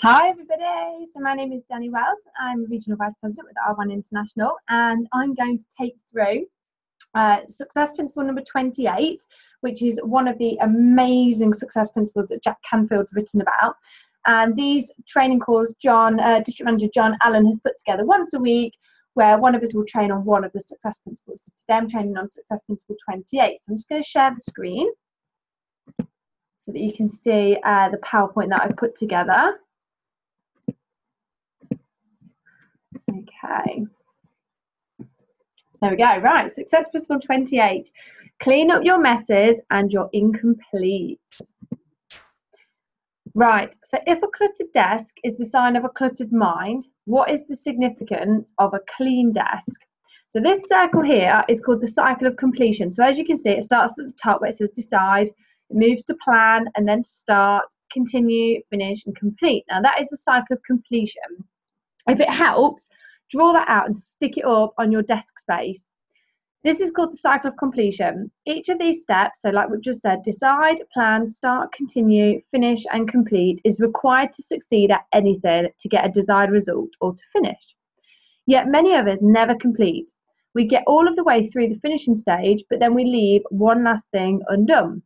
Hi everybody, so my name is Danny Wells. I'm Regional Vice President with Arbonne International, and I'm going to take through Success Principle number 28, which is one of the amazing success principles that Jack Canfield's written about. And these training calls District Manager John Allen has put together once a week, where one of us will train on one of the success principles. So today I'm training on Success Principle 28. So I'm just going to share the screen so that you can see the PowerPoint that I've put together. Okay, there we go. Right, Success Principle 28. Clean up your messes and your incompletes. Right, so if a cluttered desk is the sign of a cluttered mind, what is the significance of a clean desk? So this circle here is called the cycle of completion. So as you can see, it starts at the top where it says decide, it moves to plan, and then start, continue, finish, and complete. Now that is the cycle of completion. If it helps, draw that out and stick it up on your desk space. This is called the cycle of completion. Each of these steps, so like we've just said, decide, plan, start, continue, finish, and complete, is required to succeed at anything to get a desired result or to finish. Yet many of us never complete. We get all of the way through the finishing stage, but then we leave one last thing undone.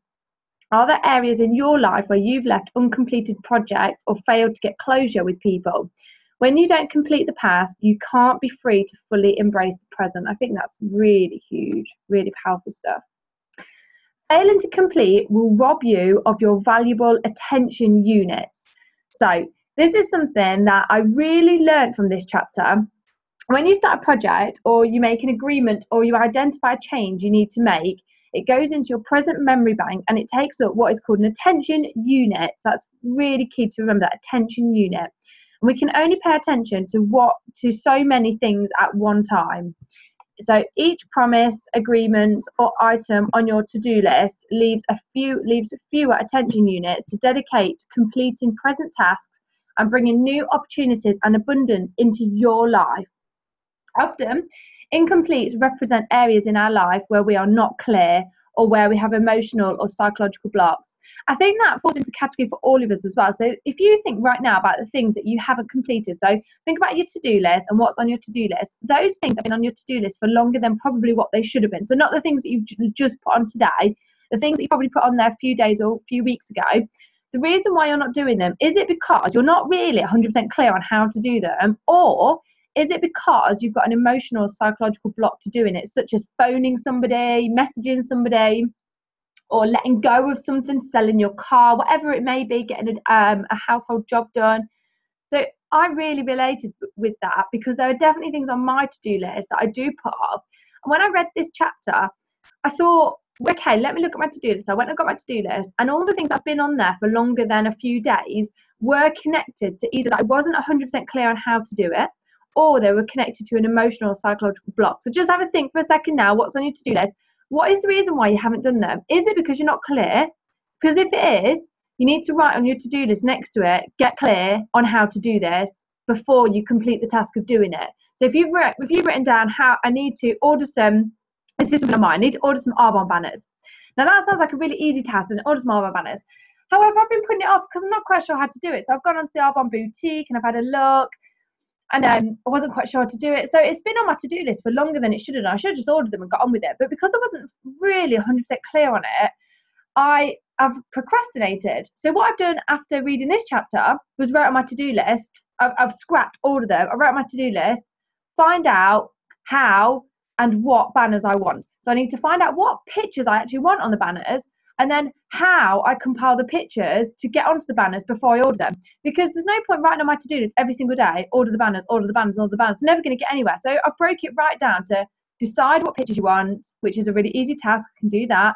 Are there areas in your life where you've left uncompleted projects or failed to get closure with people? When you don't complete the past, you can't be free to fully embrace the present. I think that's really huge, really powerful stuff. Failing to complete will rob you of your valuable attention units. So this is something that I really learned from this chapter. When you start a project or you make an agreement or you identify a change you need to make, it goes into your present memory bank and it takes up what is called an attention unit. So that's really key to remember, that attention unit. We can only pay attention to so many things at one time. So each promise, agreement, or item on your to-do list leaves fewer attention units to dedicate to completing present tasks and bringing new opportunities and abundance into your life. Often, incompletes represent areas in our life where we are not clear or where we have emotional or psychological blocks. I think that falls into the category for all of us as well. So if you think right now about the things that you haven't completed, so think about your to-do list and what's on your to-do list. Those things have been on your to-do list for longer than probably what they should have been. So not the things that you've just put on today, the things that you probably put on there a few days or a few weeks ago. The reason why you're not doing them, is it because you're not really 100% clear on how to do them, or is it because you've got an emotional or psychological block to doing it, such as phoning somebody, messaging somebody, or letting go of something, selling your car, whatever it may be, getting a household job done? So I really related with that because there are definitely things on my to-do list that I do put up. And when I read this chapter, I thought, okay, let me look at my to-do list. I went and got my to-do list, and all the things I've been on there for longer than a few days were connected to either that I wasn't 100% clear on how to do it, or they were connected to an emotional or psychological block. So just have a think for a second now, what's on your to-do list? What is the reason why you haven't done them? Is it because you're not clear? Because if it is, you need to write on your to-do list next to it, get clear on how to do this before you complete the task of doing it. So if you've written down how I need to order some, this is something on mine, I need to order some Arbonne banners. Now that sounds like a really easy task, and order some Arbonne banners. However, I've been putting it off because I'm not quite sure how to do it. So I've gone onto the Arbonne boutique and I've had a look, and I wasn't quite sure how to do it. So it's been on my to-do list for longer than it should have done. I should have just ordered them and got on with it. But because I wasn't really 100% clear on it, I've procrastinated. So what I've done after reading this chapter was write on my to-do list. I've scrapped all of them. I wrote on my to-do list, find out how and what banners I want. So I need to find out what pictures I actually want on the banners, and then how I compile the pictures to get onto the banners before I order them. Because there's no point writing on my to-do list every single day, order the banners, order the banners, order the banners. I'm never going to get anywhere. So I broke it right down to decide what pictures you want, which is a really easy task. I can do that.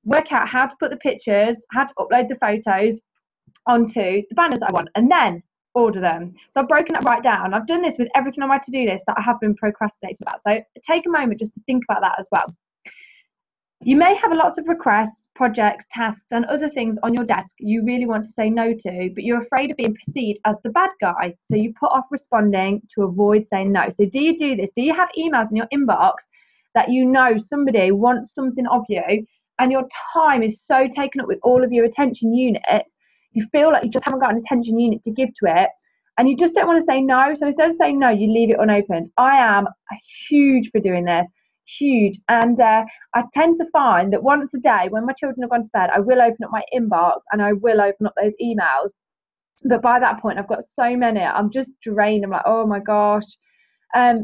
Work out how to put the pictures, how to upload the photos onto the banners that I want, and then order them. So I've broken that right down. I've done this with everything on my to-do list that I have been procrastinating about. So take a moment just to think about that as well. You may have lots of requests, projects, tasks, and other things on your desk you really want to say no to, but you're afraid of being perceived as the bad guy, so you put off responding to avoid saying no. So do you do this? Do you have emails in your inbox that you know somebody wants something of you, and your time is so taken up with all of your attention units, you feel like you just haven't got an attention unit to give to it, and you just don't want to say no. So instead of saying no, you leave it unopened. I am huge for doing this, huge. And I tend to find that once a day, when my children have gone to bed, I will open up my inbox and I will open up those emails. But by that point, I've got so many, I'm just drained. I'm like, oh my gosh.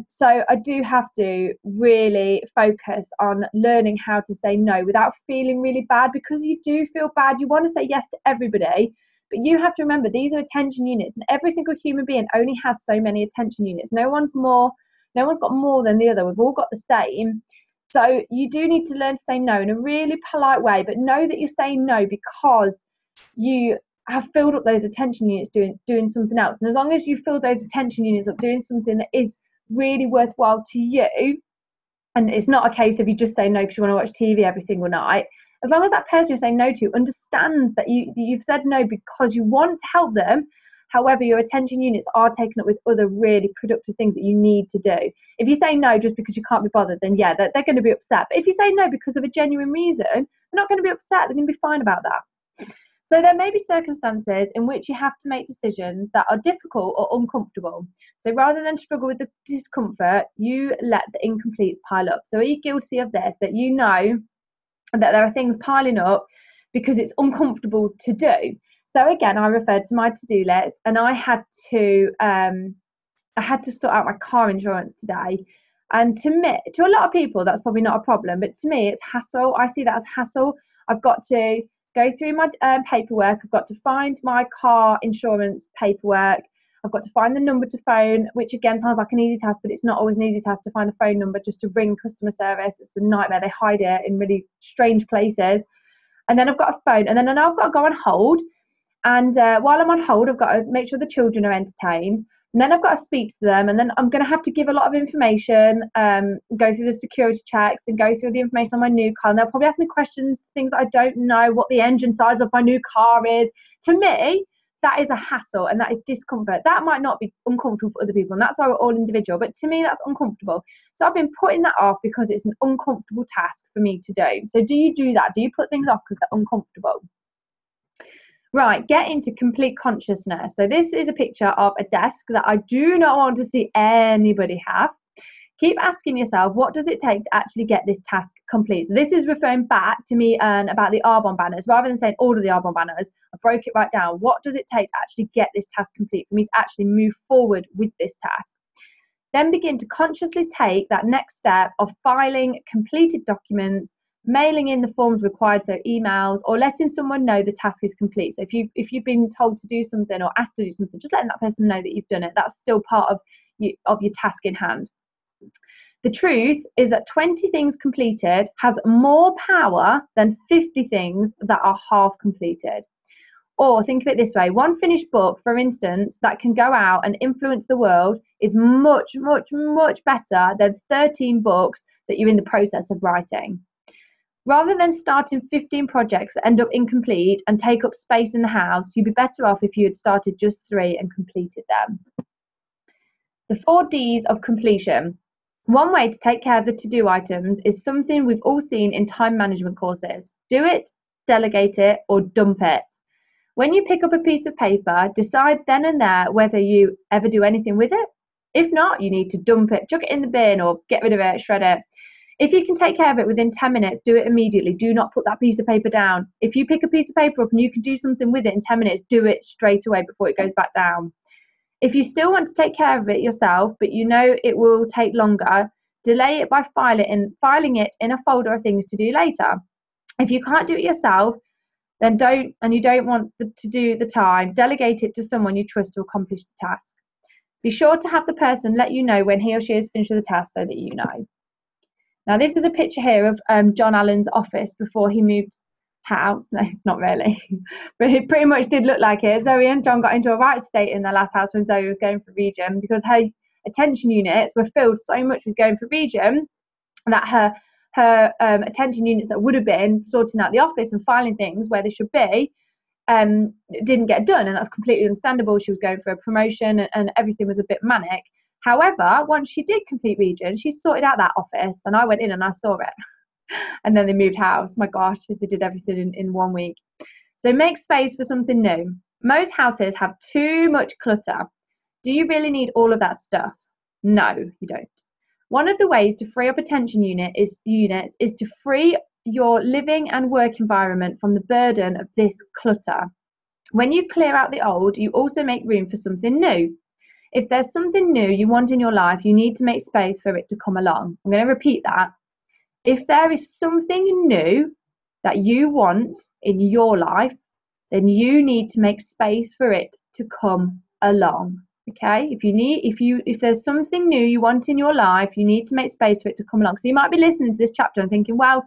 So I do have to really focus on learning how to say no without feeling really bad, because you do feel bad. You want to say yes to everybody, but you have to remember these are attention units, and every single human being only has so many attention units. No one's got more than the other. We've all got the same. So you do need to learn to say no in a really polite way, but know that you're saying no because you have filled up those attention units doing something else. And as long as you fill those attention units up doing something that is really worthwhile to you, and it's not a case of you just say no because you want to watch TV every single night, as long as that person you're saying no to understands that you've said no because you want to help them. However, your attention units are taken up with other really productive things that you need to do. If you say no just because you can't be bothered, then yeah, they're going to be upset. But if you say no because of a genuine reason, they're not going to be upset. They're going to be fine about that. So there may be circumstances in which you have to make decisions that are difficult or uncomfortable. So rather than struggle with the discomfort, you let the incompletes pile up. So are you guilty of this, that you know that there are things piling up because it's uncomfortable to do? So again, I referred to my to-do list, and I had to sort out my car insurance today. And to a lot of people, that's probably not a problem, but to me, it's hassle. I see that as hassle. I've got to go through my paperwork. I've got to find my car insurance paperwork. I've got to find the number to phone, which again sounds like an easy task, but it's not always an easy task to find the phone number just to ring customer service. It's a nightmare. They hide it in really strange places. And then I've got a phone, and then I've got to go on hold. And while I'm on hold, I've got to make sure the children are entertained. And then I've got to speak to them, and then I'm going to have to give a lot of information, go through the security checks and go through the information on my new car. And they'll probably ask me questions, things I don't know, what the engine size of my new car is. To me, that is a hassle and that is discomfort. That might not be uncomfortable for other people, and that's why we're all individual. But to me, that's uncomfortable. So I've been putting that off because it's an uncomfortable task for me to do. So do you do that? Do you put things off because they're uncomfortable? Right, get into complete consciousness. So this is a picture of a desk that I do not want to see anybody have. Keep asking yourself, what does it take to actually get this task complete? So this is referring back to me about the Arbonne banners. Rather than saying all of the Arbonne banners, I broke it right down. What does it take to actually get this task complete, for me to actually move forward with this task? Then begin to consciously take that next step of filing completed documents, mailing in the forms required, so emails, or letting someone know the task is complete. So if you've been told to do something or asked to do something, just letting that person know that you've done it. That's still part of your task in hand. The truth is that 20 things completed has more power than 50 things that are half completed. Or think of it this way, one finished book, for instance, that can go out and influence the world is much, much, much better than 13 books that you're in the process of writing. Rather than starting 15 projects that end up incomplete and take up space in the house, you'd be better off if you had started just 3 and completed them. The 4 Ds of completion. One way to take care of the to-do items is something we've all seen in time management courses. Do it, delegate it, or dump it. When you pick up a piece of paper, decide then and there whether you ever do anything with it. If not, you need to dump it, chuck it in the bin, or get rid of it, shred it. If you can take care of it within 10 minutes, do it immediately. Do not put that piece of paper down. If you pick a piece of paper up and you can do something with it in 10 minutes, do it straight away before it goes back down. If you still want to take care of it yourself, but you know it will take longer, delay it by filing it in a folder of things to do later. If you can't do it yourself, then you don't want to do the time, delegate it to someone you trust to accomplish the task. Be sure to have the person let you know when he or she has finished with the task so that you know. Now, this is a picture here of John Allen's office before he moved house. No, it's not really, but it pretty much did look like it. Zoe and John got into a right state in their last house when Zoe was going for region, because her attention units were filled so much with going for region that her attention units that would have been sorting out the office and filing things where they should be didn't get done, and that's completely understandable. She was going for a promotion and everything was a bit manic. However, once she did complete region, she sorted out that office, and I went in and I saw it. And then they moved house. My gosh, they did everything in 1 week. So make space for something new. Most houses have too much clutter. Do you really need all of that stuff? No, you don't. One of the ways to free up attention units is to free your living and work environment from the burden of this clutter. When you clear out the old, you also make room for something new. If there's something new you want in your life, you need to make space for it to come along. I'm going to repeat that. If there is something new that you want in your life, then you need to make space for it to come along. Okay, if there's something new you want in your life, you need to make space for it to come along. So you might be listening to this chapter and thinking, well,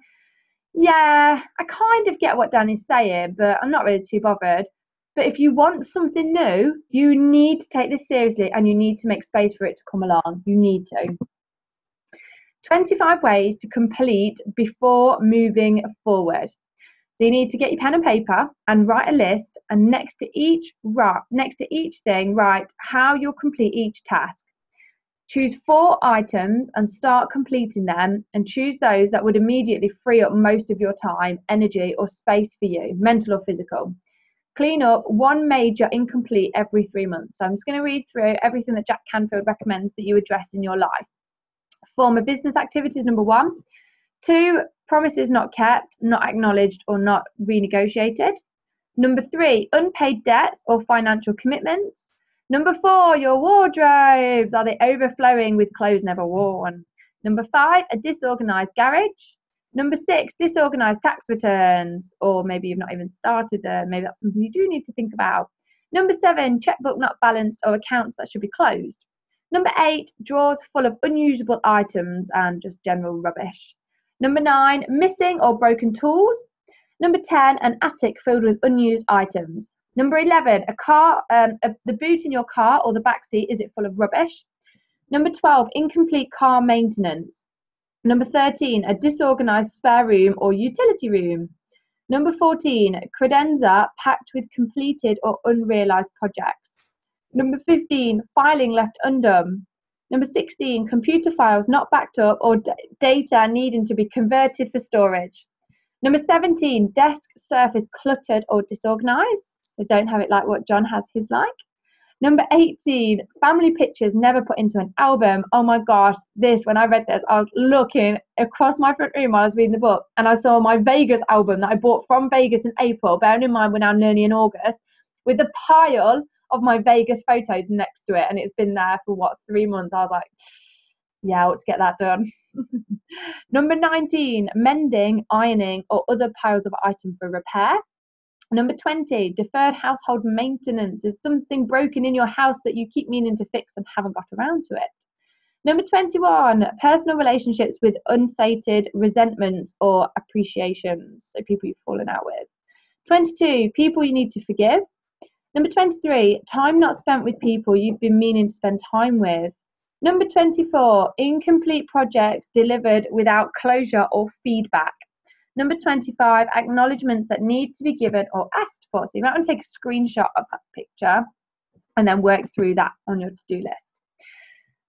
yeah, I kind of get what Danny's saying, but I'm not really too bothered. But if you want something new, you need to take this seriously and you need to make space for it to come along. You need to. 25 ways to complete before moving forward. So you need to get your pen and paper and write a list, and next to each thing, write how you'll complete each task. Choose 4 items and start completing them, and choose those that would immediately free up most of your time, energy or space for you, mental or physical. Clean up 1 major incomplete every 3 months. So I'm just going to read through everything that Jack Canfield recommends that you address in your life. Former business activities, number 1. 2, promises not kept, not acknowledged or not renegotiated. Number 3, unpaid debts or financial commitments. Number 4, your wardrobes. Are they overflowing with clothes never worn? Number 5, a disorganized garage. Number 6, disorganized tax returns, or maybe you've not even started them. Maybe that's something you do need to think about. Number 7, checkbook not balanced or accounts that should be closed. Number 8, drawers full of unusable items and just general rubbish. Number 9, missing or broken tools. Number 10, an attic filled with unused items. Number 11, the boot in your car or the back seat, is it full of rubbish? Number 12, incomplete car maintenance. Number 13, a disorganized spare room or utility room. Number 14, credenza packed with completed or unrealized projects. Number 15, filing left undone. Number 16, computer files not backed up or data needing to be converted for storage. Number 17, desk surface cluttered or disorganized. So don't have it like what John has his like. Number 18, family pictures never put into an album. Oh my gosh, when I read this, I was looking across my front room while I was reading the book, and I saw my Vegas album that I bought from Vegas in April, bearing in mind we're now nearly in August, with a pile of my Vegas photos next to it, and it's been there for 3 months. I was like, yeah, I ought to get that done. Number 19, mending, ironing, or other piles of items for repair. Number 20, deferred household maintenance is something broken in your house that you keep meaning to fix and haven't got around to it. Number 21, personal relationships with unsated resentment or appreciations, so people you've fallen out with. 22, people you need to forgive. Number 23, time not spent with people you've been meaning to spend time with. Number 24, incomplete projects delivered without closure or feedback. Number 25, acknowledgements that need to be given or asked for. So you might want to take a screenshot of that picture and then work through that on your to-do list.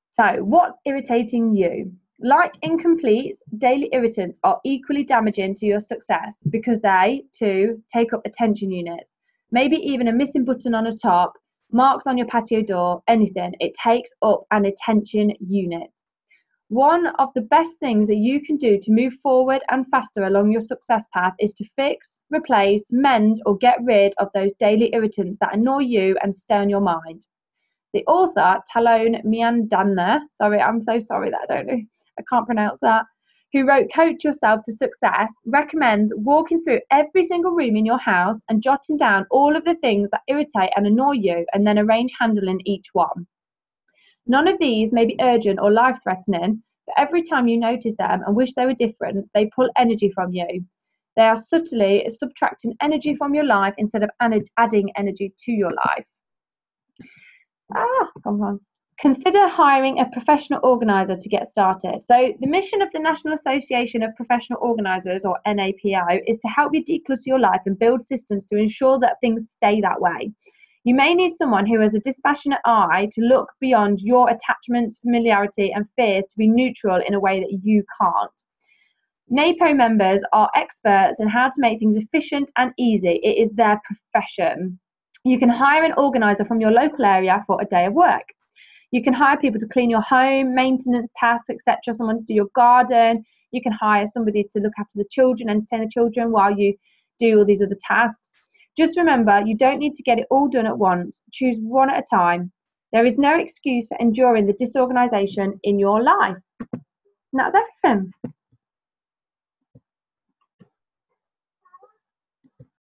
So what's irritating you? Like incompletes, daily irritants are equally damaging to your success because they, too, take up attention units. Maybe even a missing button on a top, marks on your patio door, anything. It takes up an attention unit. One of the best things that you can do to move forward and faster along your success path is to fix, replace, mend, or get rid of those daily irritants that annoy you and stay on your mind. The author, Talon Miandana, I'm so sorry that I can't pronounce that, who wrote Coach Yourself to Success, recommends walking through every single room in your house and jotting down all of the things that irritate and annoy you, and then arrange handling each one. None of these may be urgent or life-threatening, but every time you notice them and wish they were different, they pull energy from you. They are subtly subtracting energy from your life instead of adding energy to your life. Come on. Consider hiring a professional organizer to get started. So the mission of the National Association of Professional Organizers, or NAPO, is to help you declutter your life and build systems to ensure that things stay that way. You may need someone who has a dispassionate eye to look beyond your attachments, familiarity, and fears to be neutral in a way that you can't. NAPO members are experts in how to make things efficient and easy. It is their profession. You can hire an organiser from your local area for a day of work. You can hire people to clean your home, maintenance tasks, etc. Someone to do your garden. You can hire somebody to look after the children, entertain the children while you do all these other tasks. Just remember, you don't need to get it all done at once. Choose one at a time. There is no excuse for enduring the disorganisation in your life. And that's everything.